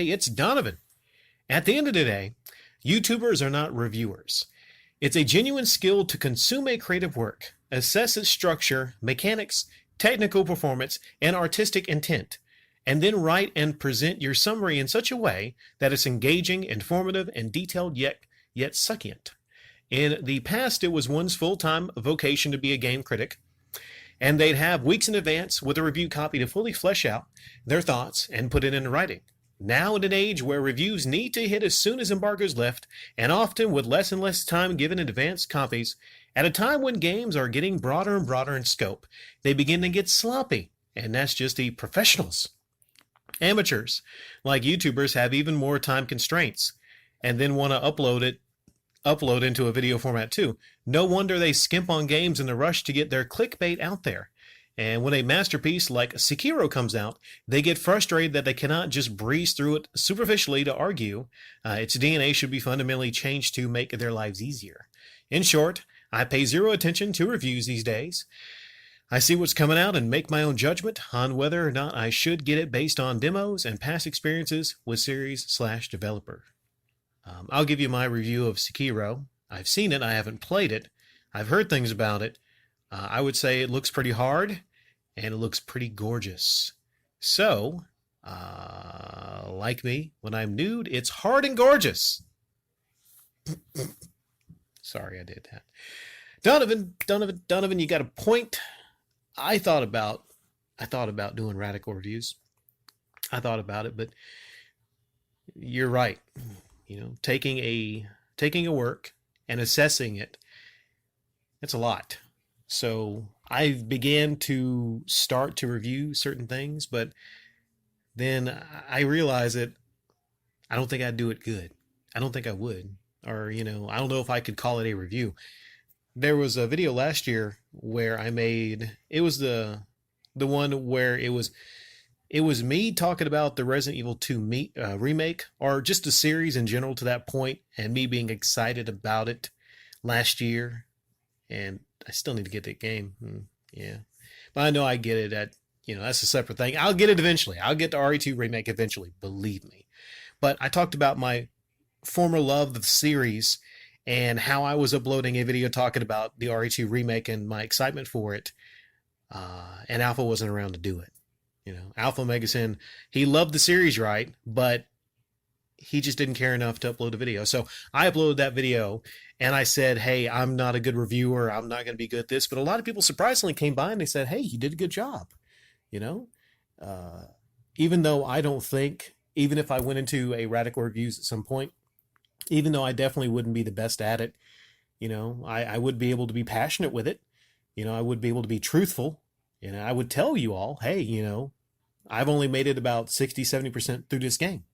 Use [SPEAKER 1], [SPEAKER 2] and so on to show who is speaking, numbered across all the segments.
[SPEAKER 1] Hey, it's Donovan. At the end of the day, YouTubers are not reviewers. It's a genuine skill to consume a creative work, assess its structure, mechanics, technical performance, and artistic intent, and then write and present your summary in such a way that it's engaging, informative, and detailed yet succulent. In the past, it was one's full-time vocation to be a game critic, and they'd have weeks in advance with a review copy to fully flesh out their thoughts and put it into writing. Now, in an age where reviews need to hit as soon as embargoes lift, and often with less and less time given in advance copies, at a time when games are getting broader and broader in scope, they begin to get sloppy, and that's just the professionals. Amateurs, like YouTubers, have even more time constraints, and then want to upload into a video format too. No wonder they skimp on games in the rush to get their clickbait out there. And when a masterpiece like Sekiro comes out, they get frustrated that they cannot just breeze through it superficially to argue. Its DNA should be fundamentally changed to make their lives easier. In short, I pay zero attention to reviews these days. I see what's coming out and make my own judgment on whether or not I should get it based on demos and past experiences with series/developer. I'll give you my review of Sekiro. I've seen it, I haven't played it. I've heard things about it. I would say it looks pretty hard, and it looks pretty gorgeous. So, like me, when I'm nude, it's hard and gorgeous. Sorry, I did that. Donovan, you got a point. I thought about doing radical reviews. I thought about it, but you're right. You know, taking a work and assessing it, it's a lot. So I began to start to review certain things, but then I realized that I don't think I'd do it good. I don't think I would. Or, I don't know if I could call it a review. There was a video last year where it was the one where it was me talking about the Resident Evil 2 remake, or just the series in general to that point, and me being excited about it last year. And I still need to get that game. Yeah. But I know I get it that's a separate thing. I'll get it eventually. I'll get the RE2 remake eventually, believe me. But I talked about my former love of the series and how I was uploading a video talking about the RE2 remake and my excitement for it. And Alpha wasn't around to do it. Alpha Megasin, he loved the series, right? But he just didn't care enough to upload a video. So I uploaded that video and I said, hey, I'm not a good reviewer. I'm not going to be good at this. But a lot of people surprisingly came by and they said, hey, you did a good job. Even though I don't think, even if I went into a radical reviews at some point, even though I definitely wouldn't be the best at it, I would be able to be passionate with it. I would be able to be truthful. I would tell you all, hey, I've only made it about 60-70% through this game.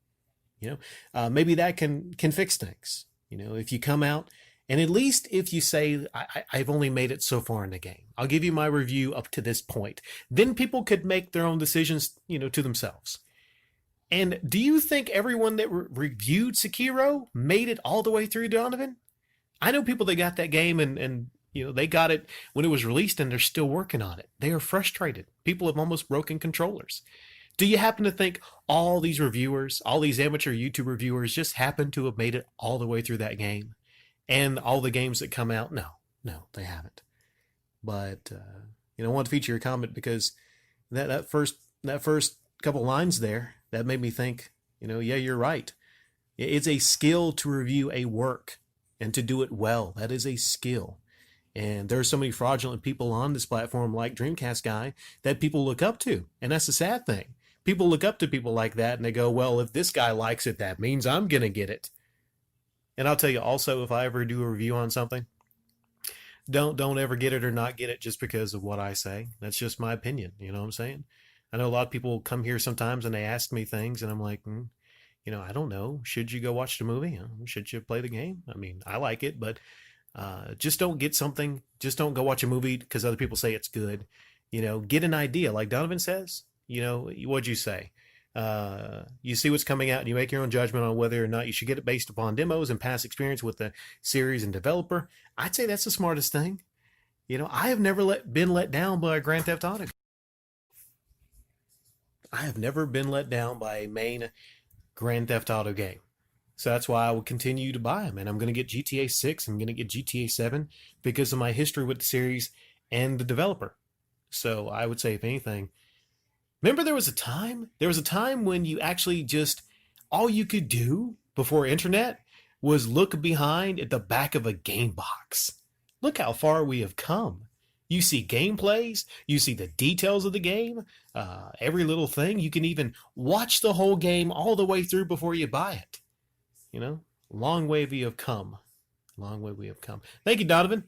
[SPEAKER 1] Maybe that can fix things. If you come out and at least if you say, I've only made it so far in the game, I'll give you my review up to this point. Then people could make their own decisions, to themselves. And do you think everyone that reviewed Sekiro made it all the way through, Donovan? I know people that got that game and they got it when it was released and they're still working on it. They are frustrated. People have almost broken controllers. Do you happen to think all these reviewers, all these amateur YouTube reviewers just happen to have made it all the way through that game? And all the games that come out? No, they haven't. But, I want to feature your comment because that first couple lines there, that made me think, yeah, you're right. It's a skill to review a work and to do it well. That is a skill. And there are so many fraudulent people on this platform like Dreamcast Guy that people look up to. And that's the sad thing. People look up to people like that and they go, well, if this guy likes it, that means I'm going to get it. And I'll tell you also, if I ever do a review on something, don't ever get it or not get it just because of what I say. That's just my opinion. You know what I'm saying? I know a lot of people come here sometimes and they ask me things and I'm like, I don't know. Should you go watch the movie? Should you play the game? I mean, I like it, but just don't get something. Just don't go watch a movie because other people say it's good. Get an idea. Like Donovan says, what'd you say? You see what's coming out and you make your own judgment on whether or not you should get it based upon demos and past experience with the series and developer. I'd say that's the smartest thing. I have never been let down by a Grand Theft Auto. I have never been let down by a main Grand Theft Auto game. So that's why I will continue to buy them. And I'm going to get GTA 6. I'm going to get GTA 7 because of my history with the series and the developer. So I would say, if anything, remember there was a time when you actually just, all you could do before internet was look behind at the back of a game box. Look how far we have come. You see gameplays, you see the details of the game, every little thing. You can even watch the whole game all the way through before you buy it. You know, long way we have come. Long way we have come. Thank you, Donovan.